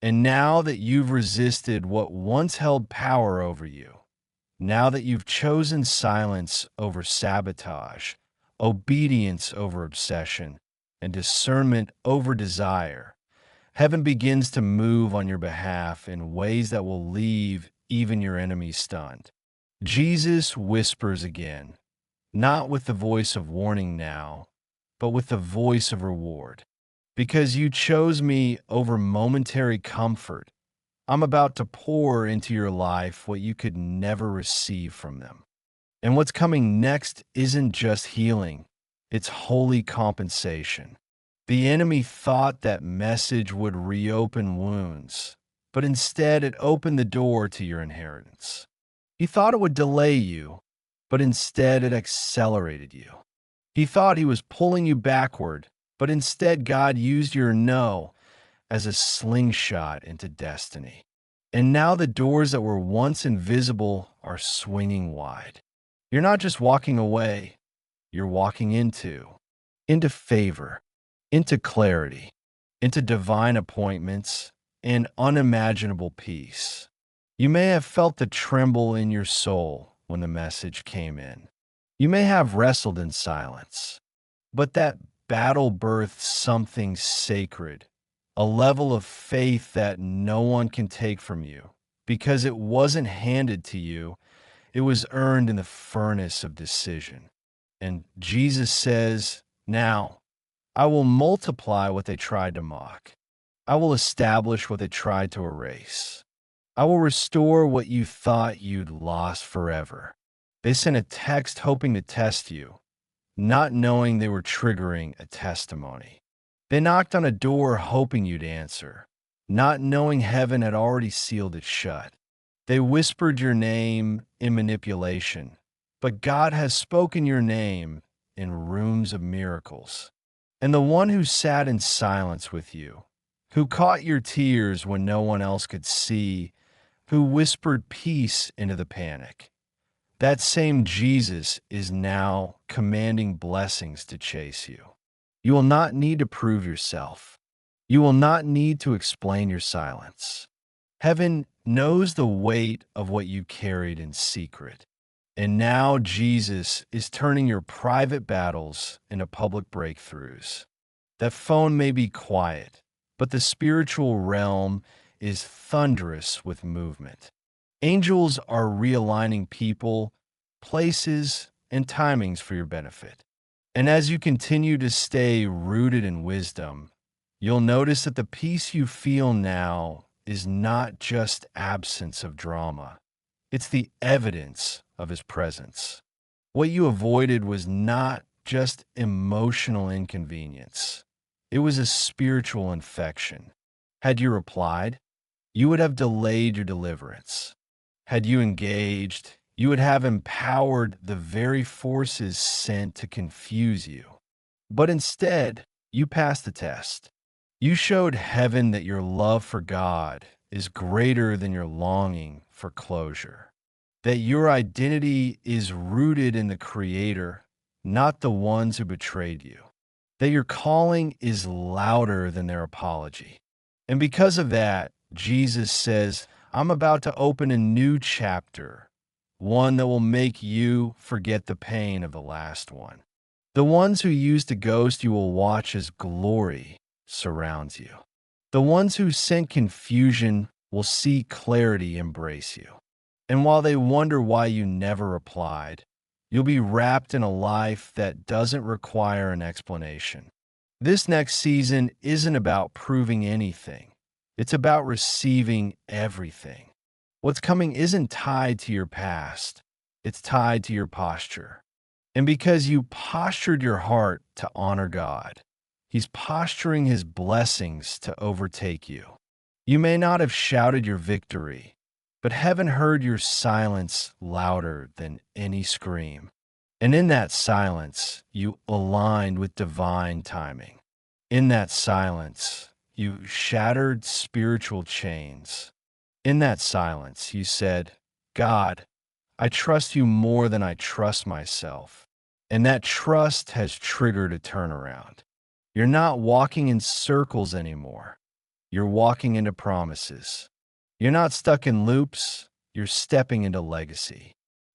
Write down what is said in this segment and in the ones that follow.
And now that you've resisted what once held power over you, now that you've chosen silence over sabotage, obedience over obsession, and discernment over desire, heaven begins to move on your behalf in ways that will leave even your enemies stunned. Jesus whispers again, not with the voice of warning now, but with the voice of reward. Because you chose me over momentary comfort, I'm about to pour into your life what you could never receive from them. And what's coming next isn't just healing, it's holy compensation. The enemy thought that message would reopen wounds, but instead it opened the door to your inheritance. He thought it would delay you, but instead it accelerated you. He thought he was pulling you backward, but instead God used your no as a slingshot into destiny. And now the doors that were once invisible are swinging wide. You're not just walking away, you're walking into favor, into clarity, into divine appointments, and unimaginable peace. You may have felt the tremble in your soul when the message came in. You may have wrestled in silence, but that battle birthed something sacred, a level of faith that no one can take from you, because it wasn't handed to you, it was earned in the furnace of decision. And Jesus says, now, I will multiply what they tried to mock. I will establish what they tried to erase. I will restore what you thought you'd lost forever. They sent a text hoping to test you, not knowing they were triggering a testimony. They knocked on a door hoping you'd answer, not knowing heaven had already sealed it shut. They whispered your name in manipulation, but God has spoken your name in rooms of miracles. And the one who sat in silence with you, who caught your tears when no one else could see, who whispered peace into the panic, that same Jesus is now commanding blessings to chase you. You will not need to prove yourself. You will not need to explain your silence. Heaven knows the weight of what you carried in secret. And now Jesus is turning your private battles into public breakthroughs. That phone may be quiet, but the spiritual realm is thunderous with movement. Angels are realigning people, places, and timings for your benefit. And as you continue to stay rooted in wisdom, you'll notice that the peace you feel now is not just absence of drama. It's the evidence of his presence. What you avoided was not just emotional inconvenience. It was a spiritual infection. Had you replied, you would have delayed your deliverance. Had you engaged, you would have empowered the very forces sent to confuse you. But instead, you passed the test. You showed heaven that your love for God is greater than your longing for closure. That your identity is rooted in the Creator, not the ones who betrayed you. That your calling is louder than their apology. And because of that, Jesus says, I'm about to open a new chapter, one that will make you forget the pain of the last one. The ones who used to ghost you will watch as glory surrounds you. The ones who sent confusion will see clarity embrace you. And while they wonder why you never replied, you'll be wrapped in a life that doesn't require an explanation. This next season isn't about proving anything. It's about receiving everything. What's coming isn't tied to your past. It's tied to your posture. And because you postured your heart to honor God, He's posturing His blessings to overtake you. You may not have shouted your victory, but heaven heard your silence louder than any scream. And in that silence, you aligned with divine timing. In that silence, you shattered spiritual chains. In that silence, you said, God, I trust you more than I trust myself. And that trust has triggered a turnaround. You're not walking in circles anymore. you're walking into promises. You're not stuck in loops, you're stepping into legacy.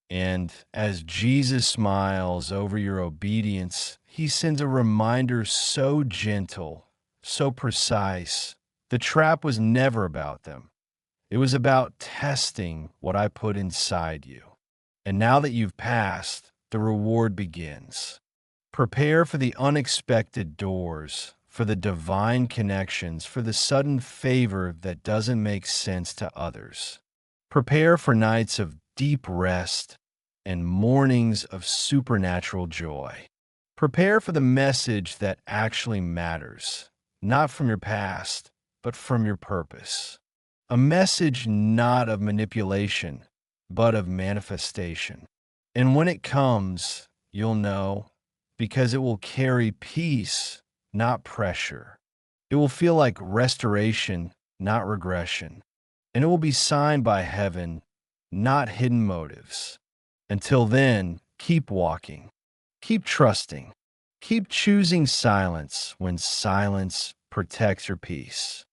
And as Jesus smiles over your obedience, he sends a reminder so gentle, so precise. The trap was never about them. It was about testing what I put inside you. And now that you've passed, the reward begins. Prepare for the unexpected doors, for the divine connections, for the sudden favor that doesn't make sense to others. Prepare for nights of deep rest and mornings of supernatural joy. Prepare for the message that actually matters, not from your past, but from your purpose. A message not of manipulation, but of manifestation. And when it comes, you'll know, because it will carry peace, not pressure. It will feel like restoration, not regression. And it will be signed by heaven, not hidden motives. Until then, keep walking, keep trusting, keep choosing silence when silence protects your peace.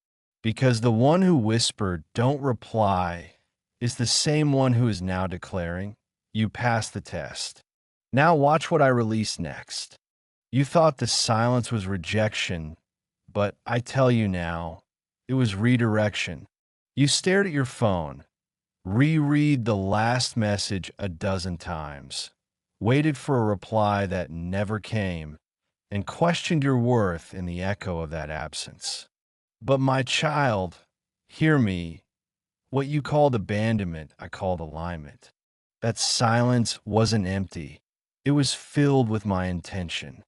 Because the one who whispered, "Don't reply," is the same one who is now declaring, "You passed the test." Now watch what I release next. You thought the silence was rejection, but I tell you now, it was redirection. You stared at your phone, reread the last message a dozen times, waited for a reply that never came, and questioned your worth in the echo of that absence. But my child, hear me. What you called abandonment, I called alignment. That silence wasn't empty. It was filled with my intention.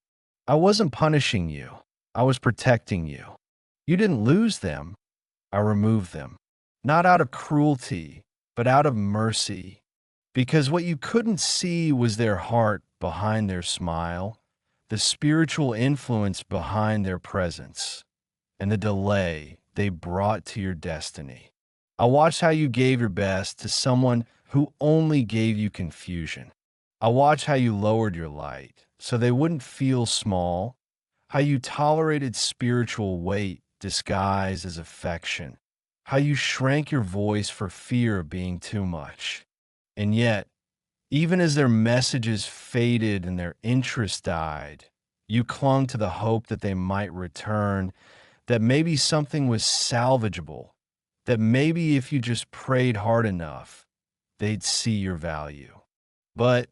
I wasn't punishing you. I was protecting you. You didn't lose them. I removed them. Not out of cruelty, but out of mercy. Because what you couldn't see was their heart behind their smile, the spiritual influence behind their presence, and the delay they brought to your destiny. I watched how you gave your best to someone who only gave you confusion. I watched how you lowered your light so they wouldn't feel small, how you tolerated spiritual weight disguised as affection, how you shrank your voice for fear of being too much. And yet, even as their messages faded and their interest died, you clung to the hope that they might return, that maybe something was salvageable, that maybe if you just prayed hard enough, they'd see your value. But,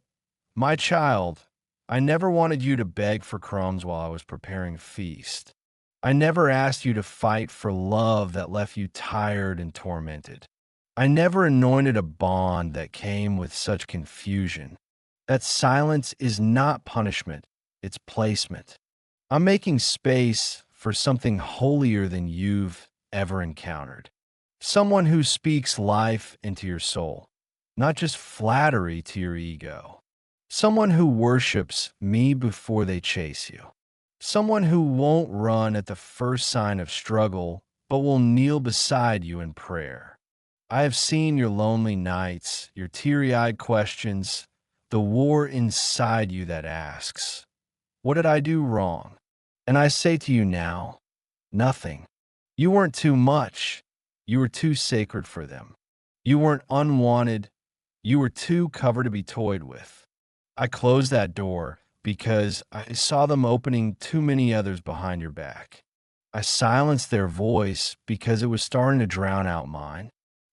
my child, I never wanted you to beg for crumbs while I was preparing a feast. I never asked you to fight for love that left you tired and tormented. I never anointed a bond that came with such confusion. That silence is not punishment, it's placement. I'm making space for something holier than you've ever encountered. Someone who speaks life into your soul, not just flattery to your ego. Someone who worships me before they chase you. Someone who won't run at the first sign of struggle, but will kneel beside you in prayer. I have seen your lonely nights, your teary-eyed questions, the war inside you that asks, "What did I do wrong?" And I say to you now, nothing. You weren't too much. You were too sacred for them. You weren't unwanted. You were too covered to be toyed with. I closed that door because I saw them opening too many others behind your back. I silenced their voice because it was starting to drown out mine.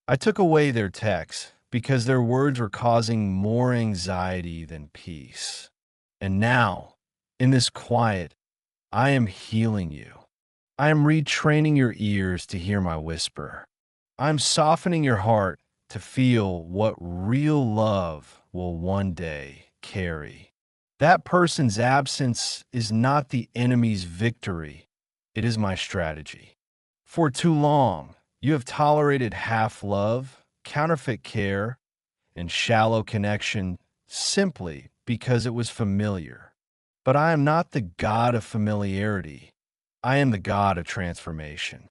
I took away their texts because their words were causing more anxiety than peace. And now, in this quiet, I am healing you. I am retraining your ears to hear my whisper. I am softening your heart to feel what real love will one day carry. That person's absence is not the enemy's victory. It is my strategy. For too long, you have tolerated half love, counterfeit care, and shallow connection simply because it was familiar. But I am not the God of familiarity. I am the God of transformation.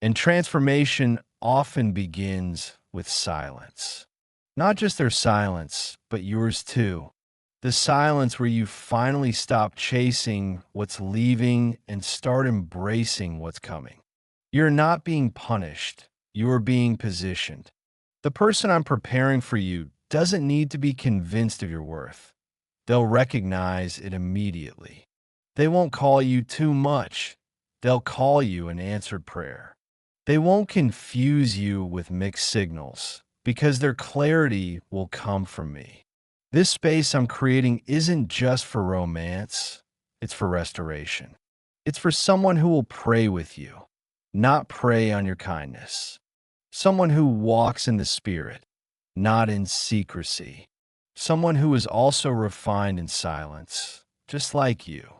And transformation often begins with silence. Not just their silence, but yours too. The silence where you finally stop chasing what's leaving and start embracing what's coming. You're not being punished. You are being positioned. The person I'm preparing for you doesn't need to be convinced of your worth. They'll recognize it immediately. They won't call you too much. They'll call you an answered prayer. They won't confuse you with mixed signals because their clarity will come from me. This space I'm creating isn't just for romance, it's for restoration. It's for someone who will pray with you, not prey on your kindness. Someone who walks in the Spirit, not in secrecy. Someone who is also refined in silence, just like you.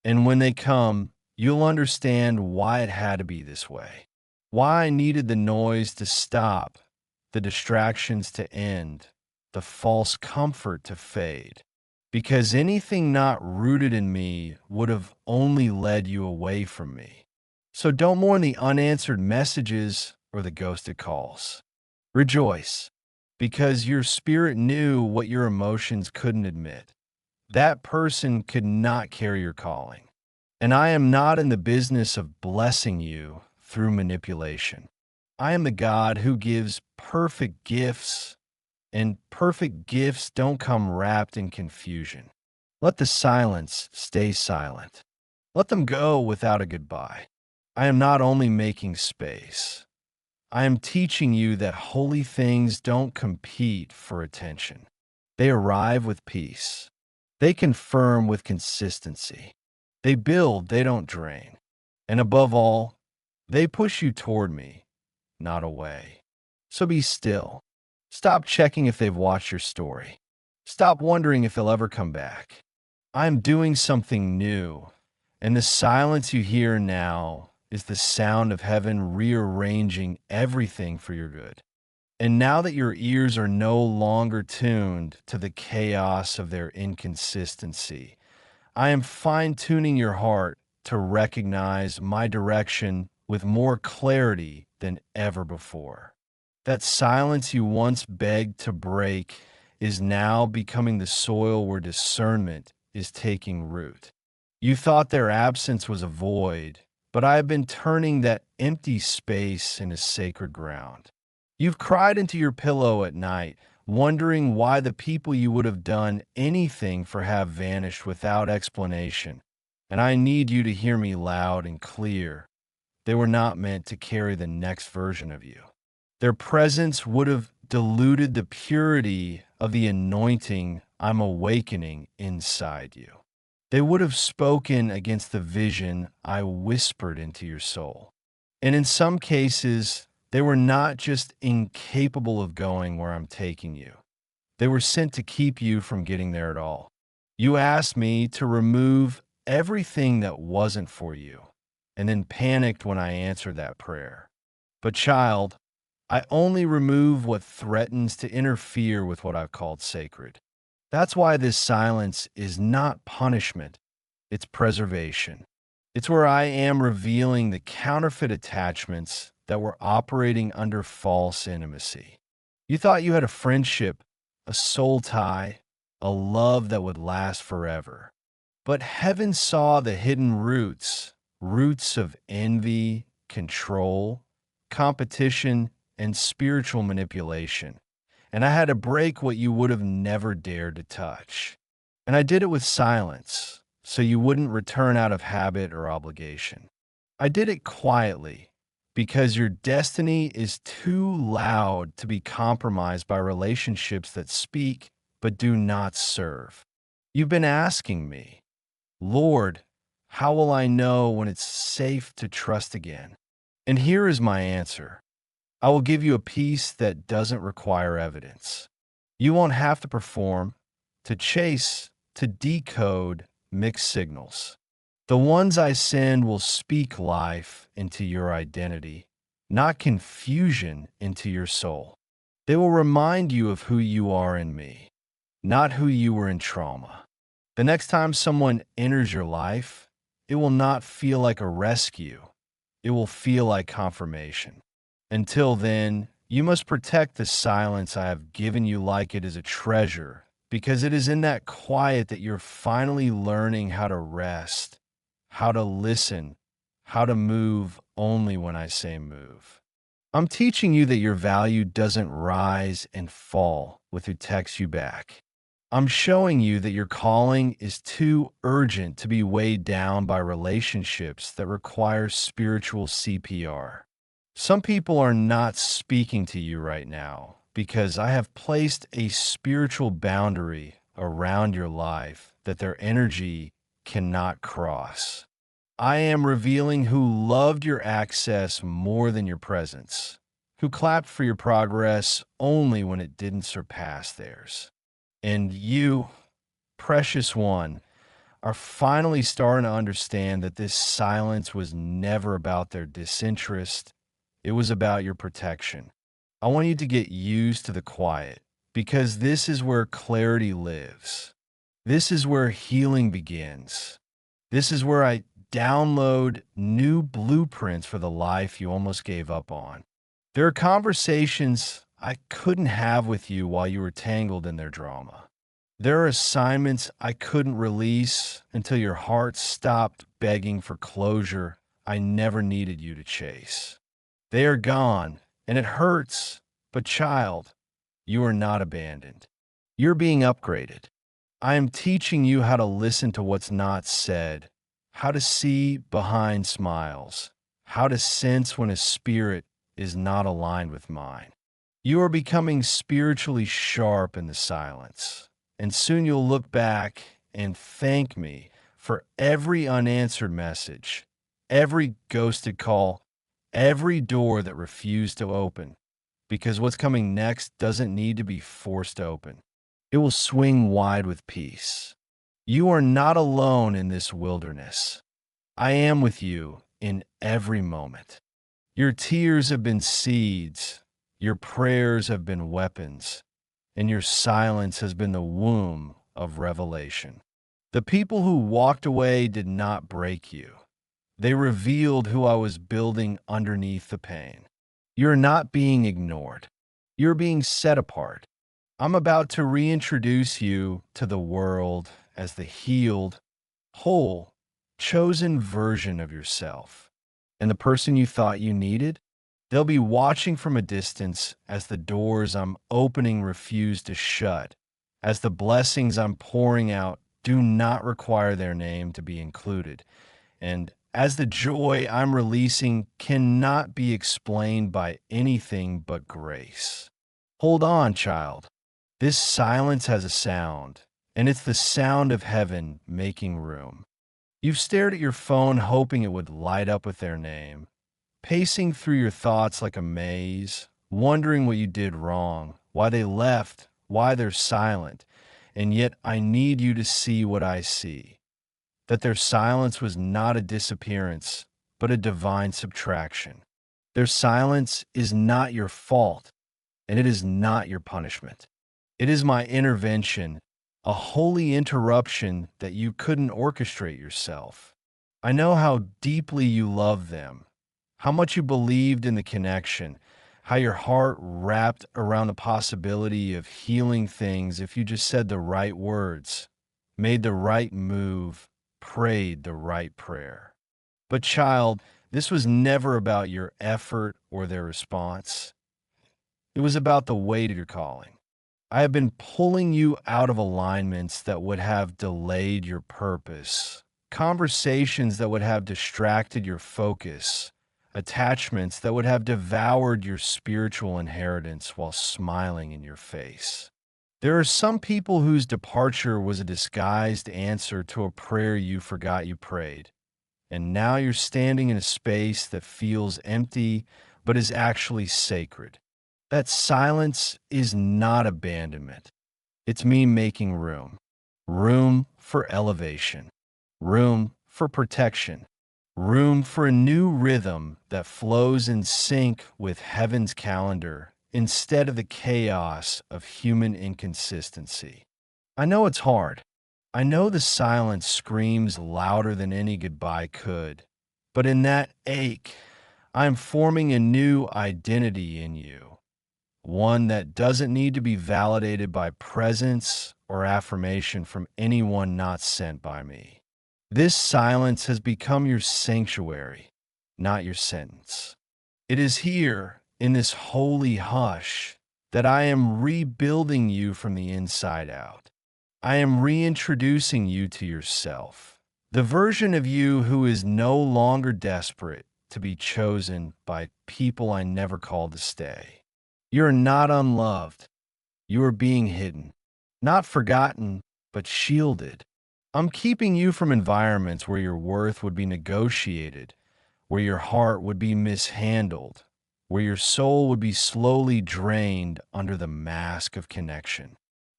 And when they come, you'll understand why it had to be this way. Why I needed the noise to stop, the distractions to end, the false comfort to fade. Because anything not rooted in me would have only led you away from me. So don't mourn the unanswered messages or the ghosted calls. Rejoice, because your spirit knew what your emotions couldn't admit. That person could not carry your calling. And I am not in the business of blessing you through manipulation. I am the God who gives perfect gifts, and perfect gifts don't come wrapped in confusion. Let the silence stay silent. Let them go without a goodbye. I am not only making space, I am teaching you that holy things don't compete for attention. They arrive with peace. They confirm with consistency. They build, they don't drain. And above all, they push you toward me, not away. So be still. Stop checking if they've watched your story. Stop wondering if they'll ever come back. I'm doing something new, and the silence you hear now is the sound of heaven rearranging everything for your good. And now that your ears are no longer tuned to the chaos of their inconsistency, I am fine-tuning your heart to recognize my direction with more clarity than ever before. That silence you once begged to break is now becoming the soil where discernment is taking root. You thought their absence was a void, but I have been turning that empty space into sacred ground. You've cried into your pillow at night, wondering why the people you would have done anything for have vanished without explanation. And I need you to hear me loud and clear. They were not meant to carry the next version of you. Their presence would have diluted the purity of the anointing I'm awakening inside you. They would have spoken against the vision I whispered into your soul. And in some cases, they were not just incapable of going where I'm taking you. They were sent to keep you from getting there at all. You asked me to remove everything that wasn't for you, and then panicked when I answered that prayer. But child, I only remove what threatens to interfere with what I've called sacred. That's why this silence is not punishment, it's preservation. It's where I am revealing the counterfeit attachments that were operating under false intimacy. You thought you had a friendship, a soul tie, a love that would last forever. But heaven saw the hidden roots, roots of envy, control, competition, and spiritual manipulation. And I had to break what you would have never dared to touch. And I did it with silence, so you wouldn't return out of habit or obligation. I did it quietly, because your destiny is too loud to be compromised by relationships that speak but do not serve. You've been asking me, Lord, how will I know when it's safe to trust again? And here is my answer. I will give you a peace that doesn't require evidence. You won't have to perform, to chase, to decode mixed signals. The ones I send will speak life into your identity, not confusion into your soul. They will remind you of who you are in me, not who you were in trauma. The next time someone enters your life, it will not feel like a rescue. It will feel like confirmation. Until then, you must protect the silence I have given you like it is a treasure, because it is in that quiet that you're finally learning how to rest, how to listen, how to move only when I say move. I'm teaching you that your value doesn't rise and fall with who texts you back. I'm showing you that your calling is too urgent to be weighed down by relationships that require spiritual CPR. Some people are not speaking to you right now because I have placed a spiritual boundary around your life that their energy cannot cross. I am revealing who loved your access more than your presence, who clapped for your progress only when it didn't surpass theirs. And you, precious one, are finally starting to understand that this silence was never about their disinterest. It was about your protection. I want you to get used to the quiet because this is where clarity lives. This is where healing begins. This is where I download new blueprints for the life you almost gave up on. There are conversations I couldn't have with you while you were tangled in their drama. There are assignments I couldn't release until your heart stopped begging for closure I never needed you to chase. They are gone, and it hurts, but child, you are not abandoned. You're being upgraded. I am teaching you how to listen to what's not said, how to see behind smiles, how to sense when a spirit is not aligned with mine. You are becoming spiritually sharp in the silence, and soon you'll look back and thank me for every unanswered message, every ghosted call, every door that refused to open, because what's coming next doesn't need to be forced open. It will swing wide with peace. You are not alone in this wilderness. I am with you in every moment. Your tears have been seeds, your prayers have been weapons, and your silence has been the womb of revelation. The people who walked away did not break you. They revealed who I was building underneath the pain. You're not being ignored. You're being set apart. I'm about to reintroduce you to the world as the healed, whole, chosen version of yourself. And the person you thought you needed, they'll be watching from a distance as the doors I'm opening refuse to shut, as the blessings I'm pouring out do not require their name to be included, and as the joy I'm releasing cannot be explained by anything but grace. Hold on, child. This silence has a sound, and it's the sound of heaven making room. You've stared at your phone hoping it would light up with their name, pacing through your thoughts like a maze, wondering what you did wrong, why they left, why they're silent, and yet I need you to see what I see. That their silence was not a disappearance, but a divine subtraction. Their silence is not your fault, and it is not your punishment. It is my intervention, a holy interruption that you couldn't orchestrate yourself. I know how deeply you love them, how much you believed in the connection, how your heart wrapped around the possibility of healing things if you just said the right words, made the right move, prayed the right prayer. But child, this was never about your effort or their response. It was about the weight of your calling. I have been pulling you out of alignments that would have delayed your purpose, conversations that would have distracted your focus, attachments that would have devoured your spiritual inheritance while smiling in your face. There are some people whose departure was a disguised answer to a prayer you forgot you prayed, and now you're standing in a space that feels empty but is actually sacred. That silence is not abandonment. It's me making room. Room for elevation. Room for protection. Room for a new rhythm that flows in sync with heaven's calendar instead of the chaos of human inconsistency. I know it's hard. I know the silence screams louder than any goodbye could. But in that ache, I'm forming a new identity in you. One that doesn't need to be validated by presence or affirmation from anyone not sent by me. This silence has become your sanctuary, not your sentence. It is here, in this holy hush, that I am rebuilding you from the inside out. I am reintroducing you to yourself, the version of you who is no longer desperate to be chosen by people I never called to stay. You are not unloved. You are being hidden, not forgotten, but shielded. I'm keeping you from environments where your worth would be negotiated, where your heart would be mishandled, where your soul would be slowly drained under the mask of connection.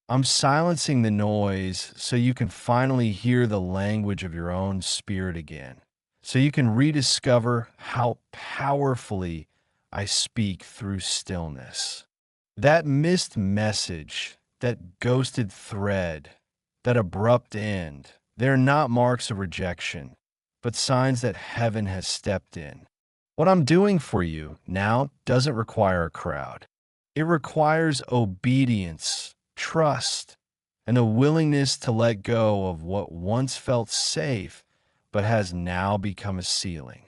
I'm silencing the noise so you can finally hear the language of your own spirit again, so you can rediscover how powerfully I speak through stillness. That missed message, that ghosted thread, that abrupt end, they're not marks of rejection, but signs that heaven has stepped in. What I'm doing for you now doesn't require a crowd. It requires obedience, trust, and the willingness to let go of what once felt safe but has now become a ceiling.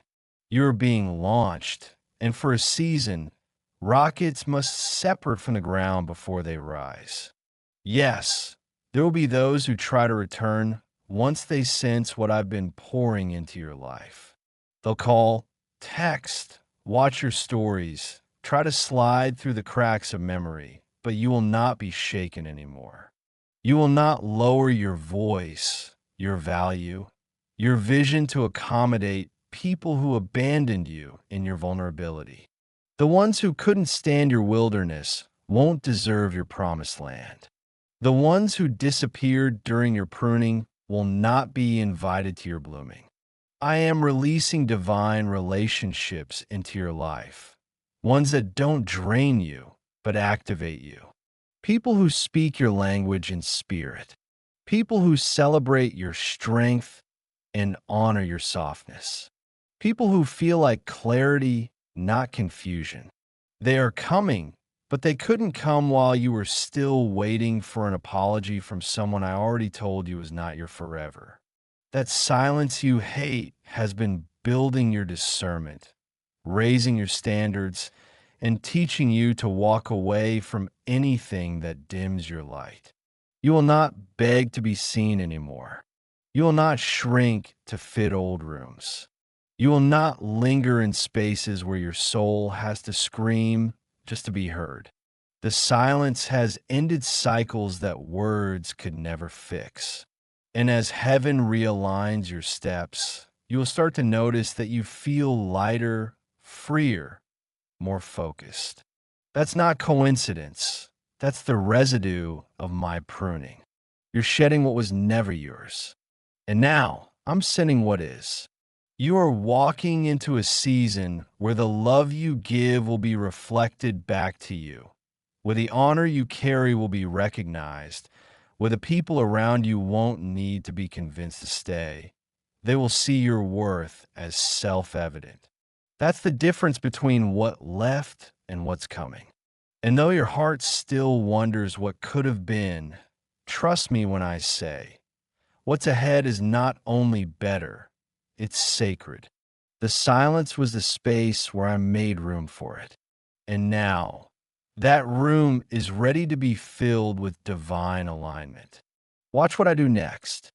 You're being launched, and for a season, rockets must separate from the ground before they rise. Yes, there will be those who try to return once they sense what I've been pouring into your life. They'll call, text, watch your stories, try to slide through the cracks of memory, but you will not be shaken anymore. You will not lower your voice, your value, your vision to accommodate people who abandoned you in your vulnerability. The ones who couldn't stand your wilderness won't deserve your promised land. The ones who disappeared during your pruning will not be invited to your blooming. I am releasing divine relationships into your life, ones that don't drain you, but activate you. People who speak your language in spirit. People who celebrate your strength and honor your softness. People who feel like clarity, not confusion. They are coming, but they couldn't come while you were still waiting for an apology from someone I already told you was not your forever. That silence you hate has been building your discernment, raising your standards, and teaching you to walk away from anything that dims your light. You will not beg to be seen anymore. You will not shrink to fit old rooms. You will not linger in spaces where your soul has to scream just to be heard. The silence has ended cycles that words could never fix. And as heaven realigns your steps, you will start to notice that you feel lighter, freer, more focused. That's not coincidence. That's the residue of my pruning. You're shedding what was never yours. And now I'm sending what is. You are walking into a season where the love you give will be reflected back to you, where the honor you carry will be recognized, where the people around you won't need to be convinced to stay. They will see your worth as self-evident. That's the difference between what left and what's coming. And though your heart still wonders what could have been, trust me when I say, what's ahead is not only better, it's sacred. The silence was the space where I made room for it. And now, that room is ready to be filled with divine alignment. Watch what I do next.